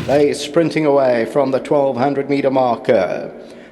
They sprinting away from the 1200 metre marker.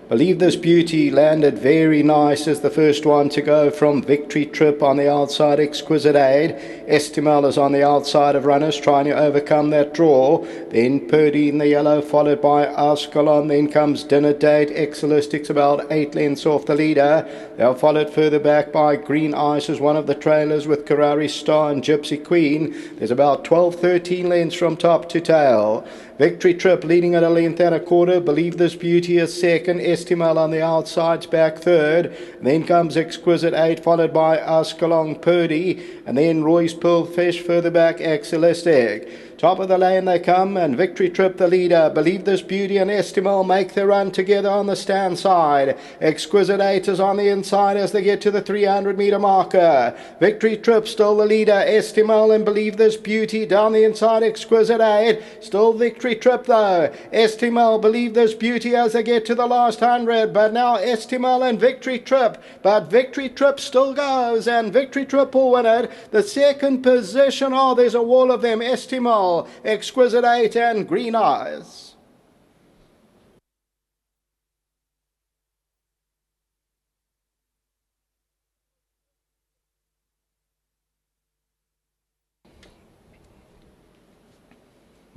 Believe This Beauty landed very nice as the first one to go from Victory Trip on the outside. Exquisite Aid. Estimal is on the outside of runners trying to overcome that draw. Then Purdy in the yellow, followed by Ascalon. Then comes Dinner Date. Excelistic's about 8 lengths off the leader. They're followed further back by Green Ice as one of the trailers with Karari Star and Gypsy Queen. There's about 12-13 lengths from top to tail. Victory Trip leading at a length and a quarter. Believe This Beauty is second. Estimal on the outside's back third. And then comes Exquisite Aid, followed by Ascalon Purdy. And then Roy's Pearl Fish further back, Excelistic. Top of the lane they come, and Victory Trip the leader. Believe This Beauty and Estimal make their run together on the stand side. Exquisite 8 is on the inside as they get to the 300 metre marker. Victory Trip still the leader. Estimal and Believe This Beauty down the inside. Exquisite 8. Still Victory Trip though. Estimal, Believe This Beauty as they get to the last 100. But now Estimal and Victory Trip. But Victory Trip still goes, and Victory Trip will win it. The second position, there's a wall of them. Estimal, Exquisite 8 and Green Eyes.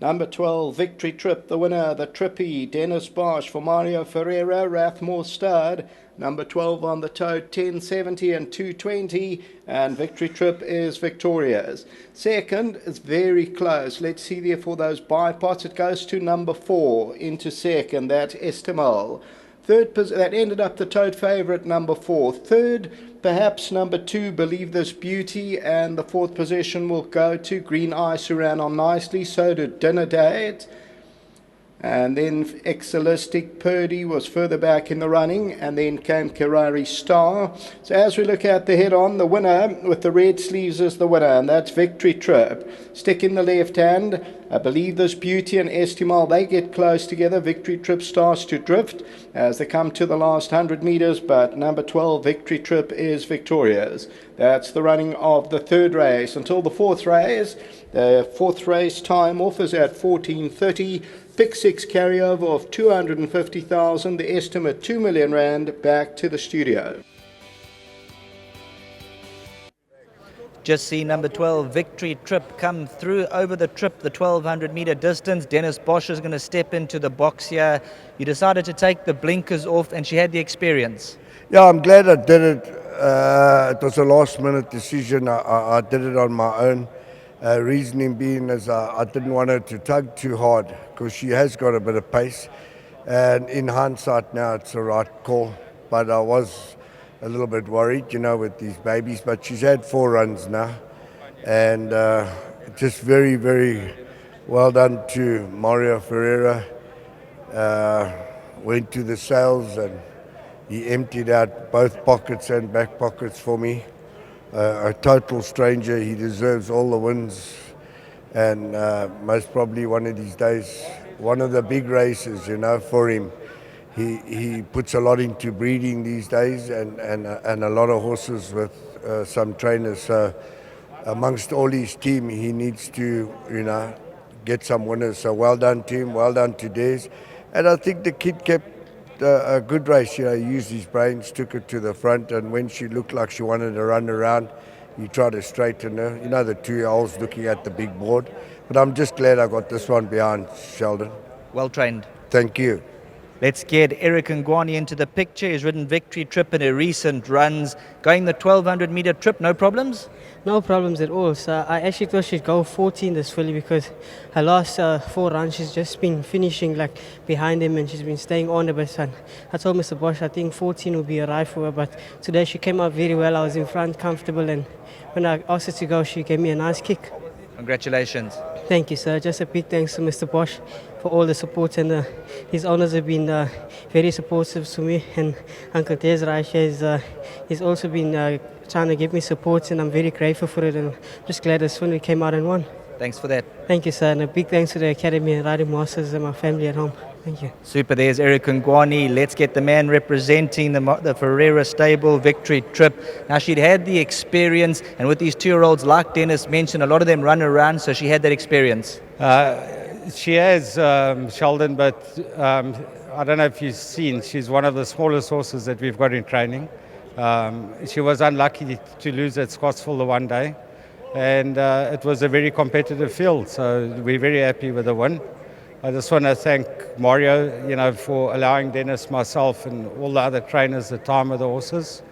Number 12, Victory Trip, the winner. The Trippy, Dennis Bosch for Mario Ferreira, Rathmore Stud. Number 12 on the tote, 1070 and 220, and Victory Trip is victorious. Second is very close. Let's see there for those bipots. It goes to number 4 into second. That's Estimal. Third, that ended up the tote favourite, number 4. Third, perhaps number 2, Believe This Beauty, and the fourth position will go to Green Ice, who ran on nicely. So did Dinner Date. And then Excelistic Purdy was further back in the running, and then came Karari Star. So as we look at the head-on, the winner with the red sleeves is the winner, and that's Victory Trip. Stick in the left hand. I Believe This Beauty and Estimal, they get close together. Victory Trip starts to drift as they come to the last 100 metres, but number 12, Victory Trip, is victorious. That's the running of the third race. Until the fourth race, the fourth race time off is at 14:30. Pick 6 carryover of 250,000, the estimate 2 million rand, back to the studio. Just see number 12, Victory Trip, come through over the trip, the 1200 metre distance. Dennis Bosch is going to step into the box here. You decided to take the blinkers off, and she had the experience. Yeah, I'm glad I did it. It was a last minute decision. I did it on my own. Reasoning being is I didn't want her to tug too hard because she has got a bit of pace, and in hindsight now it's the right call, but I was a little bit worried, with these babies, but she's had 4 runs now, and just very, very well done to Mario Ferreira. Went to the sales and he emptied out both pockets and back pockets for me. A total stranger. He deserves all the wins, and most probably one of these days, one of the big races, for him. He puts a lot into breeding these days, and a lot of horses with some trainers. So amongst all his team, he needs to, get some winners. So well done to him, well done to Des. And I think the kid kept a good race. He used his brains, took it to the front, and when she looked like she wanted to run around, he tried to straighten her. The 2-year-olds looking at the big board. But I'm just glad I got this one behind Sheldon. Well trained. Thank you. Let's get Eric Ngwani into the picture. He's ridden Victory Trip in her recent runs. Going the 1200 metre trip, no problems? No problems at all. So I actually thought she'd go 14 this filly because her last 4 runs she's just been finishing behind him, and she's been staying on the best one. I told Mr. Bosch I think 14 would be a ride for her, but today she came out very well. I was in front, comfortable, and when I asked her to go, she gave me a nice kick. Congratulations. Thank you, sir. Just a big thanks to Mr. Bosch for all the support, and his owners have been very supportive to me, and Uncle Des Raisha he's also been trying to give me support, and I'm very grateful for it, and just glad this one we came out and won. Thanks for that. Thank you, sir, and a big thanks to the Academy and Riding Masters and my family at home. Thank you. Super, there's Eric Ngwani. Let's get the man representing the Ferreira stable, Victory Trip. Now, she'd had the experience, and with these 2-year-olds, like Dennis mentioned, a lot of them run around, so she had that experience. She has, Sheldon, but I don't know if you've seen, she's one of the smallest horses that we've got in training. She was unlucky to lose at Scottsville the one day, and it was a very competitive field, so we're very happy with the win. I just want to thank Mario, for allowing Dennis, myself, and all the other trainers the time with the horses,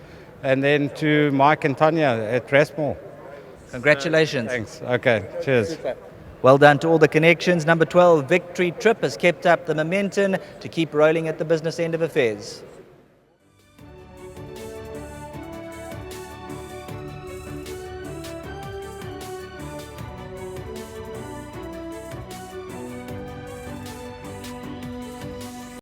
and then to Mike and Tanya at Rasmore. Congratulations. Thanks. Okay, cheers. Well done to all the connections. Number 12, Victory Trip, has kept up the momentum to keep rolling at the business end of affairs.